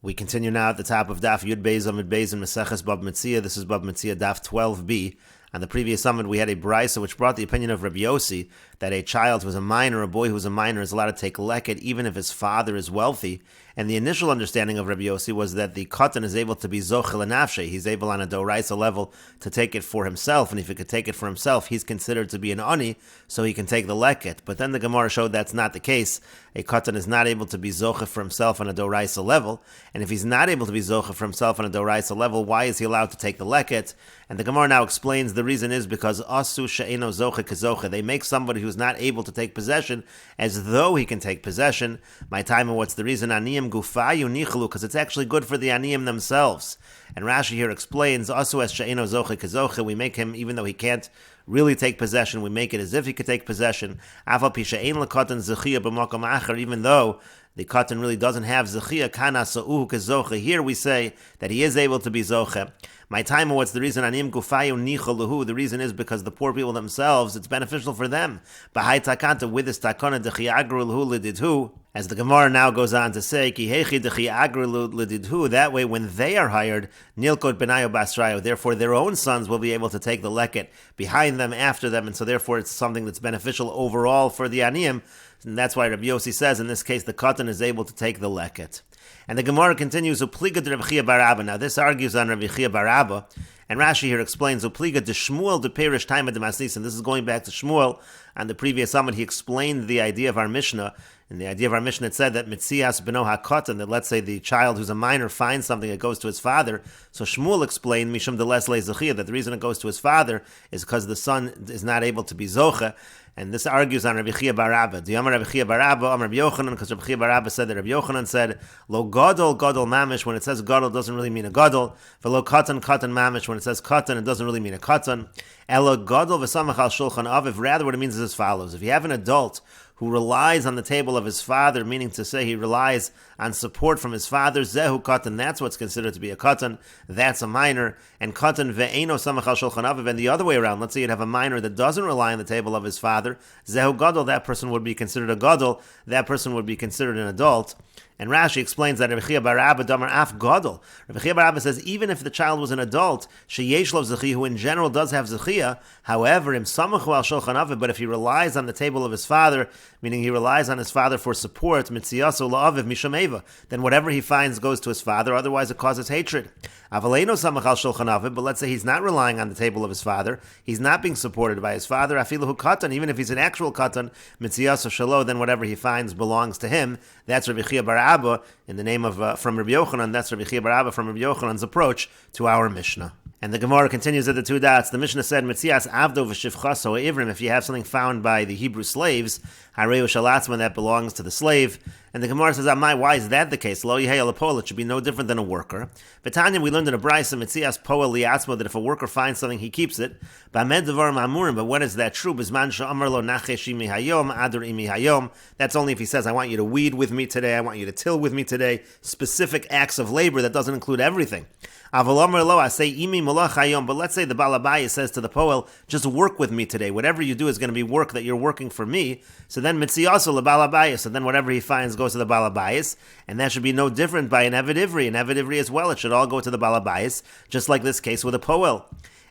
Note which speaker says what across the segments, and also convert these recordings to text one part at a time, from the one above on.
Speaker 1: We continue now at the top of Daf Yud Beis Amud Beis in Meseches Bava Metzia. This is Bava Metzia Daf 12b. On the previous summit, we had a brisa which brought the opinion of Rabbi Yossi that a child who is a minor, a boy who is a minor, is allowed to take leket even if his father is wealthy. And the initial understanding of Rabbi Yossi was that the katan is able to be zochel nafshe. He's able on a doraisa level to take it for himself, and if he could take it for himself, he's considered to be an ani, so he can take the leket. But then the Gemara showed that's not the case. A katan is not able to be zochel for himself on a doraisa level, and if he's not able to be zochel for himself on a doraisa level, why is he allowed to take the leket? And the Gemara now explains the reason is because asu she'eno zoche kezoche. They make somebody who's not able to take possession as though he can take possession. My time, what's the reason? Aniyim gufayu nichelu, because it's actually good for the aniyim themselves. And Rashi here explains asu es she'eno zoche kezoche. We make him, even though he can't really take possession, we make it as if he could take possession. Afal pi she'en lekatan zechiyah b'makom acher, even though the katan really doesn't have zechiyah, kana sa'uhu kezoche. Here we say that he is able to be zoche. My time, what's the reason? Anim gufayu nichaluhu. The reason is because the poor people themselves, it's beneficial for them. B'hai takanta, with this takana dechiagru l'hu lididhu. As the Gemara now goes on to say, ki hechi dechiagru lididhu. That way, when they are hired, nilkot benayo basrayo. Therefore, their own sons will be able to take the leket behind them, after them, and so therefore, it's something that's beneficial overall for the aniyim. And that's why Rabbi Yossi says, in this case, the katan is able to take the leket. And the Gemara continues, Upliga de Rabbi Chia bar Abba. Now this argues on Rabbi Chia bar Abba, and Rashi here explains, Upliga de Shmuel de Perish Taima de Masnis, and this is going back to Shmuel. On the previous summit, he explained the idea of our Mishnah. And the idea of our Mishnah, it said that Mitzias beno hakatan, that let's say the child who's a minor finds something that goes to his father. So Shmuel explained, Mishum de les le zechiyah, that the reason it goes to his father is because the son is not able to be zoche. And this argues on Rabbi Chia bar Abba. The Amar Rabbi Chia bar Abba, Amar Rabbi Yochanan, because Rabbi Chia bar Abba said that Rabbi Yochanan said, Lo gadol mamish, when it says gadol, it doesn't really mean a gadol. V'lo katan mamish, when it says katan, it doesn't really mean a katan. Elo gadol v'samach al shulchan aviv. Rather, what it means is as follows. If you have an adult who relies on the table of his father, meaning to say he relies on support from his father, zehu katan, that's what's considered to be a katan, that's a minor, and katan ve'eno samach al shulchan aviv, and the other way around, let's say you'd have a minor that doesn't rely on the table of his father, zehu gadol, that person would be considered a gadol, that person would be considered an adult. And Rashi explains that Rabbi Chia bar Abba damar af gadol. Rabbi Chia bar Abba says even if the child was an adult, sheyesh lo zechiyah, who in general does have zechiyah, however, im samachu al shulchan aviv, but if he relies on the table of his father, meaning he relies on his father for support, mitziyaso la'aviv misham eva, then whatever he finds goes to his father, otherwise it causes hatred. Avaleino samach al shulchan aviv, but let's say he's not relying on the table of his father, he's not being supported by his father, afilahu katan, even if he's an actual katan, mitziyaso shalo, then whatever he finds belongs to him. That's Rabbi Chia bar Abba, in the name of from Rabbi Yochanan. That's Rabbi Chia bar Abba from Rabbi Yochanan's approach to our Mishnah. And the Gemara continues at the two dots. The Mishnah said, Metzias avdo v'shivchaso ivrim, if you have something found by the Hebrew slaves, hareu shalatzman, that belongs to the slave. And the Gemara says, Amai, why is that the case? Lo yihei alapol, it should be no different than a worker. V'tanya, we learned in a brayso, Metzias poel liatzmo, that if a worker finds something, he keeps it. B'amed devarim amurim, but when is that true? B'zman she'amar lo nachesh imi hayom, ador imi hayom. That's only if he says, I want you to weed with me today, I want you to till with me today. Specific acts of labor that doesn't include everything. Avalomar lo, I say imi malach hayom, but let's say the balabaya says to the poel, just work with me today. Whatever you do is going to be work that you're working for me. So then mitziyaso le balabaya, so then whatever he finds goes to the balabayas, and that should be no different by an eved ivri. An eved ivri as well, it should all go to the balabayas, just like this case with a poel.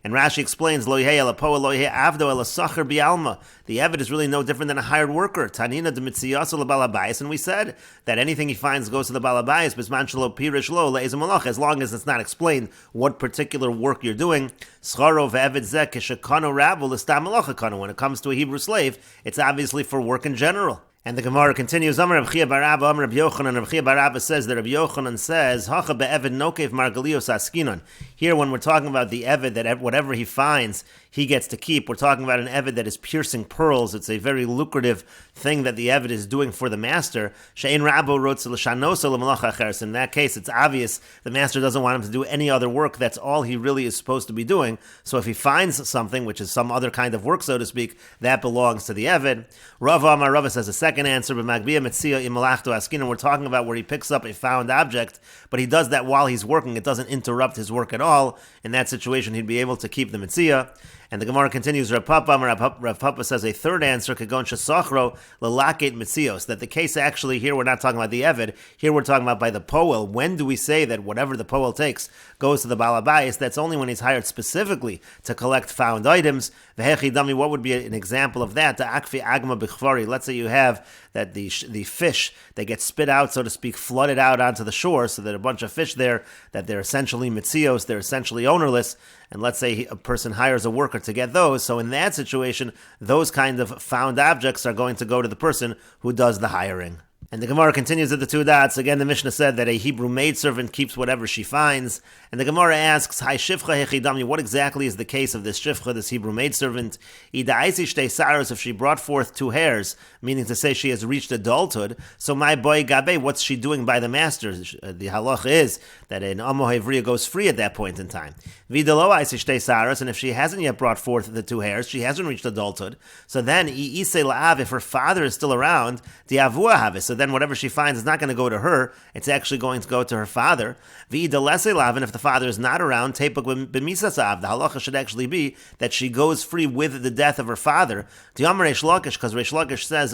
Speaker 1: And Rashi explains, Lo yihei ala poel, lo yihei avdo ala sacher bialma. The eved is really no different than a hired worker. Tanina de mitziyaso le balabayas, and we said that anything he finds goes to the balabayas, bisman shelo pirish lo le'ezem malach, as long as it's not explained what particular work you're doing. Scharo ve'eved zeh keshekano rabu l'stam malacha kano. When it comes to a Hebrew slave, it's obviously for work in general. And the Gemara continues, Amar Rabbi Chia bar Abba, Amar Rabbi Yochanan, and Rabbi Chia bar Abba says that Rabbi Yochanan says, Hacha be'eved nokev margalios askinon. Here, when we're talking about the eved, that whatever he finds, he gets to keep, we're talking about an eved that is piercing pearls. It's a very lucrative thing that the eved is doing for the master. She'ein rabo rotze l'shanoso l'malacha acheres. In that case, it's obvious the master doesn't want him to do any other work. That's all he really is supposed to be doing. So if he finds something, which is some other kind of work, so to speak, that belongs to the eved. Rava Amar Rava says a second answer, but Magbia Metzia imalachto askinon. We're talking about where he picks up a found object, but he does that while he's working. It doesn't interrupt his work at all. In that situation, he'd be able to keep the Metziah. And the Gemara continues, Rav Papa says a third answer, Kagon Shesachro Lelaket Metzios, that the case actually here, we're not talking about the Eved, here we're talking about by the Poel. When do we say that whatever the Poel takes goes to the Balabayas? That's only when he's hired specifically to collect found items. Vehechi Dami, what would be an example of that? The Akfi Agma B'chvari. Let's say you have that the fish, they get spit out, so to speak, flooded out onto the shore, so that a bunch of fish there, that they're essentially Metzios, they're essentially ownerless, and let's say a person hires a worker to get those, so in that situation, those kind of found objects are going to go to the person who does the hiring. And the Gemara continues at the two dots. Again, the Mishnah said that a Hebrew maidservant keeps whatever she finds. And the Gemara asks, Hai Shifcha Hechidami, what exactly is the case of this Shifcha, this Hebrew maidservant? Ida Aisi Shtei Saros, if she brought forth 2 hairs, meaning to say she has reached adulthood, so my boy Gabe, what's she doing by the master? The halach is that an Amo Hevriya goes free at that point in time. Vidalo Aisi Shtei Saros, and if she hasn't yet brought forth the 2 hairs, she hasn't reached adulthood, so then Ise La'av, if her father is still around, Diavua Havis, so then whatever she finds is not going to go to her, it's actually going to go to her father. And if the father is not around, the halacha should actually be that she goes free with the death of her father. Because Reish Lakish says,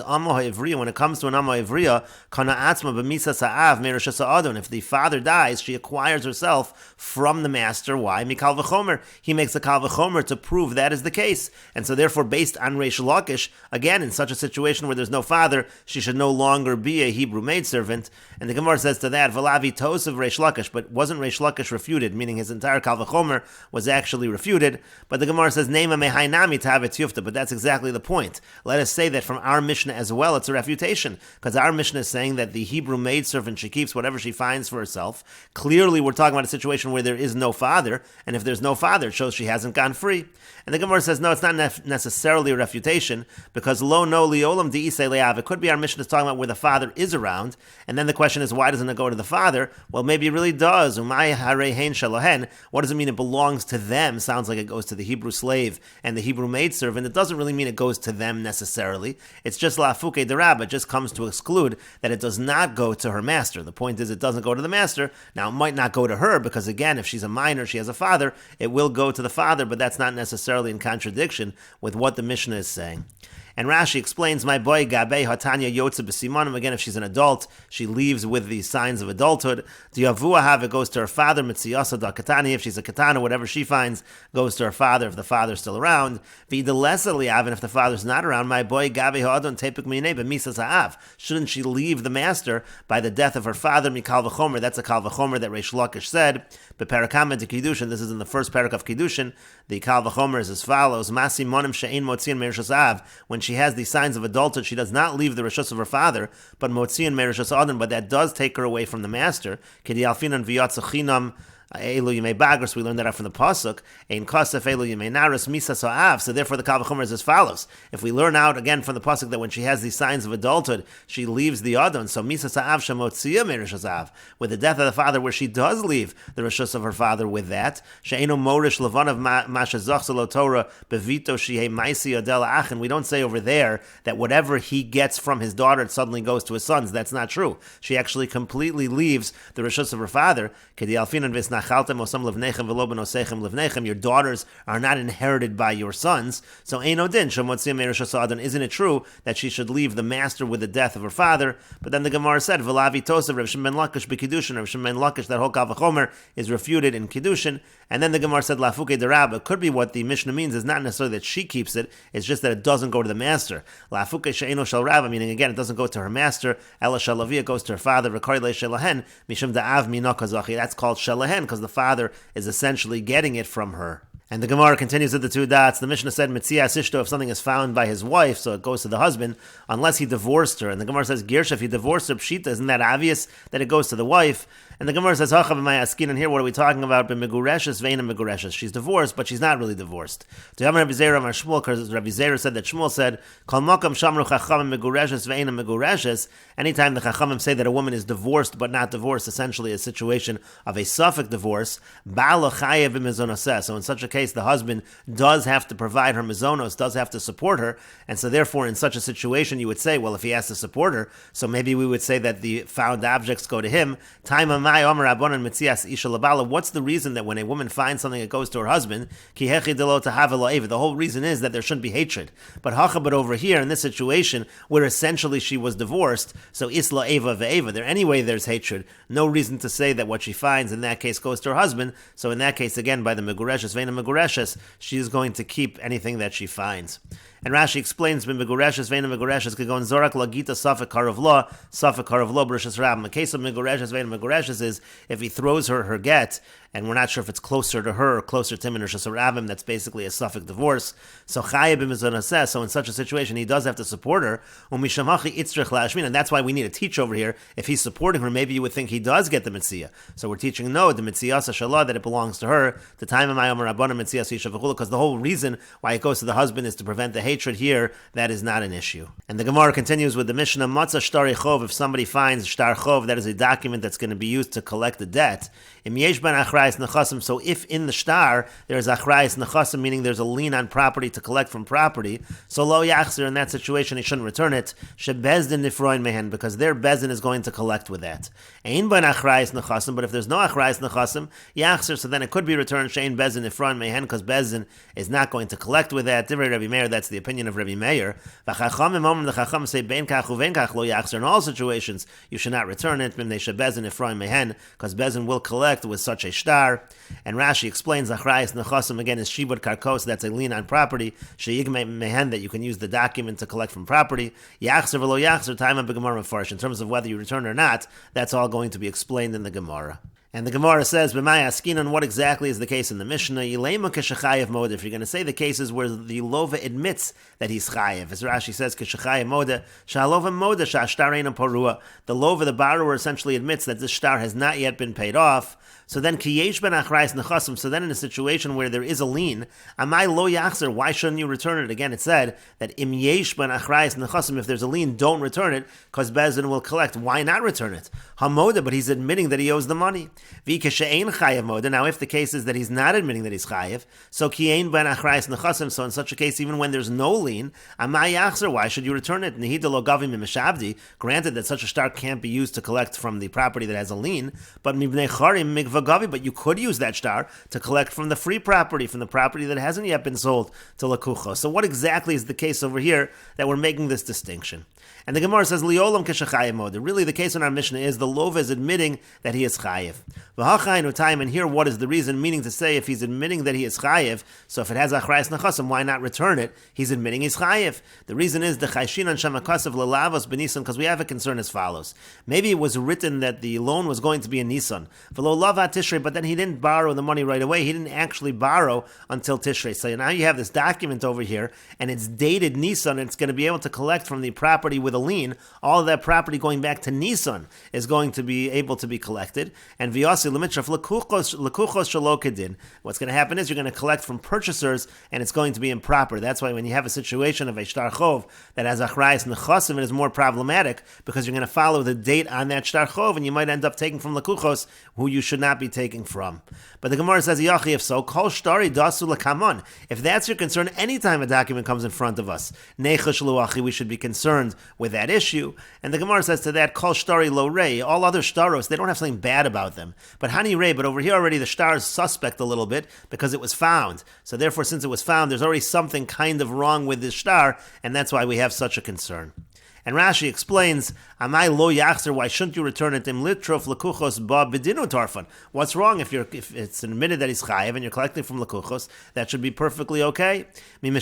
Speaker 1: when it comes to an Amo Ivriya, if the father dies, she acquires herself from the master. Why? Mikal v'chomer. He makes a kal v'chomer to prove that is the case. And so therefore, based on Reish Lakish, again, in such a situation where there's no father, she should no longer be a Hebrew maidservant. And the Gemara says to that, Valavi tos of Reish Lakish, but wasn't Reish Lakish refuted, meaning his entire Kal V'chomer was actually refuted. But the Gemara says, Neima mehainami tavet yufta, but that's exactly the point. Let us say that from our Mishnah as well, it's a refutation, because our Mishnah is saying that the Hebrew maidservant, she keeps whatever she finds for herself. Clearly, we're talking about a situation where there is no father, and if there's no father, it shows she hasn't gone free. And the Gemara says, no, it's not necessarily a refutation, because lo no liolam di'isei le'av. It could be our Mishnah is talking about where the father is around, and then the question is, why doesn't it go to the father? Well, maybe it really does. Umay harei hein shalohen. What does it mean it belongs to them? Sounds like it goes to the Hebrew slave and the Hebrew maidservant. It doesn't really mean it goes to them necessarily. It's just la'afuke derab. It just comes to exclude that it does not go to her master. The point is, it doesn't go to the master. Now, it might not go to her, because again, if she's a minor, she has a father, it will go to the father, but that's not necessarily in contradiction with what the Mishnah is saying. And Rashi explains, my boy Gabe Hatanya Yotze B'Simanim. Again, if she's an adult, she leaves with the signs of adulthood. Diavua Hav, it goes to her father. Mitziasa da Katani, if she's a Katana, whatever she finds goes to her father if the father's still around. V'Idelesa Liav, and if the father's not around, my boy Gabe Ha'adon Tepik Minei B'Misas Ha'av. Shouldn't she leave the master by the death of her father? Mikal V'Chomer, that's a Kal V'Chomer that Reish Lakish said. But Parakama to Kiddushin, this is in the first parak of Kiddushin. The Kal V'Chomer is as follows: Masi Monim She'ein Motzian Merishas Av. When she has the signs of adulthood, she does not leave the rishus of her father, but Motzian Merishas Adon, but that does take her away from the master. Kedi Alfinan V'Yatzachinam. Elu Yimei Bagros, we learned that out from the Pasuk. Ein Kosef Elu Yimei Naris Misa So'av. So therefore the Kal V'chomer is as follows. If we learn out again from the Pasuk that when she has these signs of adulthood, she leaves the Adon. So Misa So'av Shemotzia Merishas Av. With the death of the father, where she does leave the rishus of her father with that. She'enu Morish Levanav Masha Zochselo Torah Bevito Shehei Maisi Odel Achin. We don't say over there that whatever he gets from his daughter, it suddenly goes to his sons. That's not true. She actually completely leaves the rishus of her father. Kedi Alfinan Visnach your daughters are not inherited by your sons. So isn't it true that she should leave the master with the death of her father? But then the Gemara said, V'lavi tosav Rav Shimon Lakish b'Kiddushin. Rav Shimon Lakish, that whole Kal V'chomer is refuted in Kiddushin. And then the Gemara said, Lafuke derab. It could be what the Mishnah means is not necessarily that she keeps it, it's just that it doesn't go to the master. Lafuke she'eno shel Rava, meaning again, it doesn't go to her master. Ela shalavi, it goes to her father. V'kori le shelahen, mishum da'av mino kazachi. That's called shelahen, because the father is essentially getting it from her. And the Gemara continues at the two dots. The Mishnah said, Metziah Sishto, if something is found by his wife, so it goes to the husband, unless he divorced her. And the Gemara says, Girsha, if he divorced her, Pshita, isn't that obvious that it goes to the wife? And the Gemara says, Hachav Askin, and here what are we talking about? B'megureshes, ve'ina megureshes. She's divorced, but she's not really divorced. To have Rabbi Zera Amar Shmuel, because Rabbi Zera said that Shmuel said, Kol mokam shamru chachamim megureshes, ve'ina megureshes. Anytime the chachamim say that a woman is divorced but not divorced, essentially a situation of a suffix divorce, ba'al chayev b'mezonaseh. So in such a case, case the husband does have to provide her mazonos, does have to support her, and so therefore in such a situation you would say, well, if he has to support her, so maybe we would say that the found objects go to him. What's the reason that when a woman finds something that goes to her husband, the whole reason is that there shouldn't be hatred. But over here in this situation where essentially she was divorced, so isla eva ve'eva, there's hatred. No reason to say that what she finds in that case goes to her husband. So in that case, again, by the megureshes, veina megureshes, she is going to keep anything that she finds. And Rashi explains, "Ben megureshes, veina megureshes, could go in zorak lagita safek harav lo b'rishas rab." In the case of megureshes, veina megureshes is if he throws her get, and we're not sure if it's closer to her or closer to him in Rishas Rabim, that's basically a suffix divorce. So chayeb b'mizonaseh, so in such a situation, he does have to support her. And that's why we need a teach over here. If he's supporting her, maybe you would think he does get the Metziah. So we're teaching, no, the Metziah Sashalah, that it belongs to her. The time of my Omer Rabbanim Metziah Sishavachula, because the whole reason why it goes to the husband is to prevent the hatred here. That is not an issue. And the Gemara continues with the Mishnah, Matzah Shtari Chov, if somebody finds Shtar Chov, that is a document that's going to be used to collect the debt. So if in the shtar there's achrayis nechasim, meaning there's a lien on property to collect from property, so lo yachzir, in that situation he shouldn't return it. Shebezdin nifroin mehen, because their bezdin is going to collect with that. Ein ben achrayis nechasim, but if there's no achrayis nechasim, yachzir, so then it could be returned. Shein bezdin nifroin mehen, because bezdin is not going to collect with that. Divrei Rabbi Meir, that's the opinion of Rabbi Meir. V'chachamim, the chacham say ben kach uven kach lo yachzir. In all situations you should not return it. They should bezdin nifroin mehen, because bezdin will collect with such a shtar. And Rashi explains achrayis nechasim again is shibud karkos, that's a lien on property. Sheyigmei mehen, that you can use the document to collect from property. Yachzer v'lo yachzer, time of Gemara mefarish. In terms of whether you return or not, that's all going to be explained in the Gemara. And the Gemara says, "B'may askinon," what exactly is the case in the Mishnah? Yilema keshechayev moda. If you're going to say the cases where the lova admits that he's chayev, as Rashi says, keshechayev moda, shalova moda shashtar eina porua. The lova, the borrower, essentially admits that this shtar has not yet been paid off. So then, kiyesh ben achrayis nechasim. So then, in a situation where there is a lien, amai lo yachzer, why shouldn't you return it? Again, it said that im yesh ben achrayis nechasim. If there's a lien, don't return it, because bezdin will collect. Why not return it? Hamoda, but he's admitting that he owes the money. Now, if the case is that he's not admitting that he's chayev, so kiyein ben achrayis nechasim. So in such a case, even when there's no lien, amai yachzer, why should you return it? Nehida lo gavim mishavdi. Granted that such a shtar can't be used to collect from the property that has a lien, but mibnei charim migvagavi. But you could use that shtar to collect from the free property, from the property that hasn't yet been sold to lakucha. So what exactly is the case over here that we're making this distinction? And the Gemara says, Liolam keshechayev moda. Really, the case in our Mishnah is the lova is admitting that he is chayev. V'hachayin time, and here what is the reason? Meaning to say, if he's admitting that he is chayev, so if it has achrayis nechasim, why not return it? He's admitting he's chayev. The reason is the chayshinan shamakasav lelavos benisan, because we have a concern as follows. Maybe it was written that the loan was going to be in Nisan, v'lo lava tishrei, but then he didn't borrow the money right away. He didn't actually borrow until Tishrei. So now you have this document over here, and it's dated Nisan, and it's going to be able to collect from the property with a lien. All of that property going back to Nisan is going to be able to be collected. And v'yasi l'mitraf l'kuchos shelo kedin. What's going to happen is you're going to collect from purchasers, and it's going to be improper. That's why when you have a situation of a shtar chov that has achrayis nechasim, it is more problematic because you're going to follow the date on that shtar chov, and you might end up taking from lekuchos who you should not be taking from. But the Gemara says, Yachi, if so, kol shtari dasu l'kamon. If that's your concern, anytime a document comes in front of us, nechash luachi, we should be concerned with that issue. And the Gemara says to that, kol shtari lo rei. All other shtaros, they don't have something bad about them. But hani rei, but over here already the shtar is suspect a little bit because it was found. So therefore, since it was found, there's already something kind of wrong with this shtar, and that's why we have such a concern. And Rashi explains, Amai lo yachzer, why shouldn't you return it? Im litrof lekuchos ba bedinu tarfan. What's wrong if it's admitted that he's chayev and you're collecting from lekuchos? That should be perfectly okay. Again,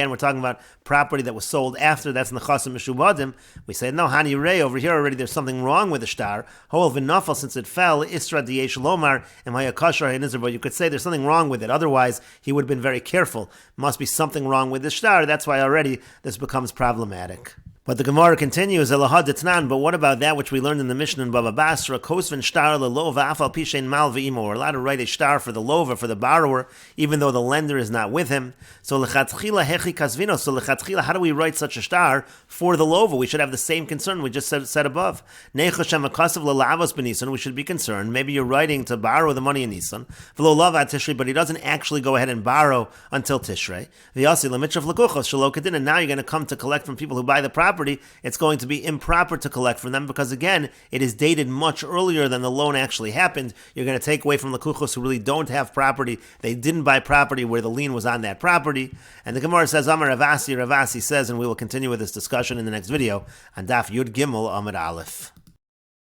Speaker 1: we're talking about property that was sold after, that's nechasim mishubadim. We say, no, hani rei, over here already there's something wrong with the shtar. Hol v'nafal, since it fell, isra diyesh lomar, and hayakashar ha'nizr, but you could say there's something wrong with it. Otherwise, he would have been very careful. Must be something wrong with the shtar. That's why already this becomes problematic. But the Gemara continues, Elahad Etnan, but what about that which we learned in the Mishnah in Bava Basra, Kosvin Shtar Lelova Afal Pishain Mal V'imo. We're allowed to write a shtar for the lova, for the borrower, even though the lender is not with him. So Lechatchila Hechi Kasvino, so Lechatchila, how do we write such a shtar for the lova? We should have the same concern we just said above. Nechoshem Akasav Lelavos Benisan, we should be concerned. Maybe you're writing to borrow the money in Nisan, V'lo Lava Tishrei, but he doesn't actually go ahead and borrow until Tishrei. V'yasi Lemitrav Lekuchos Shalokadin, and now you're going to come to collect from people who buy the property. It's going to be improper to collect from them because, again, it is dated much earlier than the loan actually happened. You're going to take away from Lekuchos who really don't have property. They didn't buy property where the lien was on that property. And the Gemara says, Amar Ravasi says, and we will continue with this discussion in the next video on Daf Yud Gimel Amud Aleph.